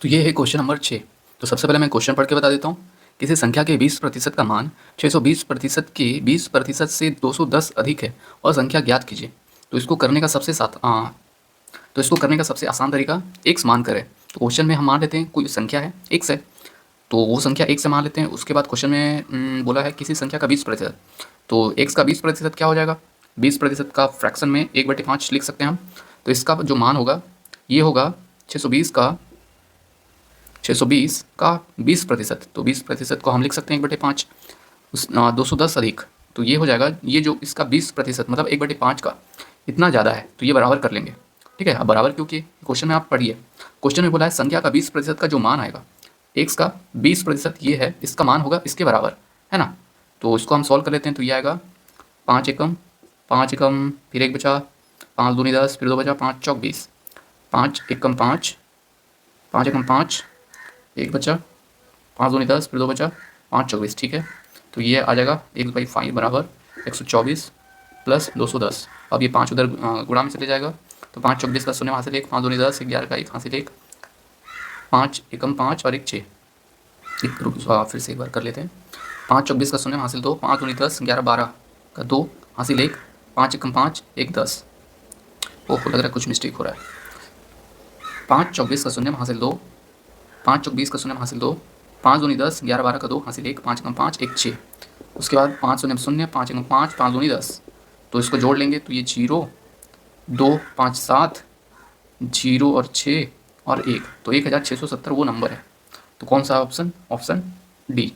तो ये है क्वेश्चन नंबर 6। तो सबसे पहले मैं क्वेश्चन पढ़ के बता देता हूँ। किसी संख्या के 20% का मान 620% के 20% से 210 अधिक है और संख्या ज्ञात कीजिए। तो इसको करने का सबसे आसान तरीका x मान कर है। तो क्वेश्चन में हम मान लेते हैं कोई संख्या है x है, तो वो संख्या x से मान लेते हैं। उसके बाद क्वेश्चन में बोला है किसी संख्या का 20%, तो x का 20% क्या हो जाएगा? 20% का फ्रैक्शन में 1/5 लिख सकते हैं हम। तो इसका जो मान होगा ये होगा 620 का 20%। तो 20% को हम लिख सकते हैं 1/5 उस 210 अधिक, तो ये हो जाएगा। ये जो इसका 20% मतलब 1/5 का इतना ज़्यादा है, तो ये बराबर कर लेंगे। ठीक है, अब बराबर क्यों किए? क्वेश्चन में आप पढ़िए। क्वेश्चन में बोला है संख्या का 20% का जो मान आएगा, एक्स का 20% ये है, इसका मान होगा इसके बराबर, है ना। तो इसको हम सॉल्व कर लेते हैं। तो ये आएगा 5 एकम फिर 1 बचा, 5 दूनी 10 फिर 2 बचा, 5 चौक 20, 5 एकम 5, 5 एकम 5 1 बचा, 5 दूनी 10 फिर 2 बचा, 5 चौक 20। ठीक है, तो ये आ जाएगा 1/5 बराबर 124 प्लस 210। अब ये 5 उधर गुणा में चले जाएगा, तो 5 चौक 20 का शून्य हासिल 1, 5 दूनी 10, 11 का 1 हासिल 1, 5 एकम 5 और 1 6। फिर से एक बार कर लेते हैं। 5 चौक 20 का शून्य हासिल 2, 5 दूनी 10, 11 12 का 2 हासिल 1, 5 एकम 5 1 10। ओह, लग रहा है कुछ मिस्टेक हो रहा है। 5 चौक 20 का शून्य हासिल 2, 5 चौक 20 का शून्य हासिल 2, 5 दूनी 10, 11 12 का 2 हासिल 1, 5 एकम 5 1 6। उसके बाद 5 शून्य 0, 5 एकम 5, 5 दूनी 10, तो इसको जोड़ लेंगे तो ये 0 2 5 7 0 और 6 और 1, तो 1670 वो नंबर है। तो कौन सा ऑप्शन? Option D.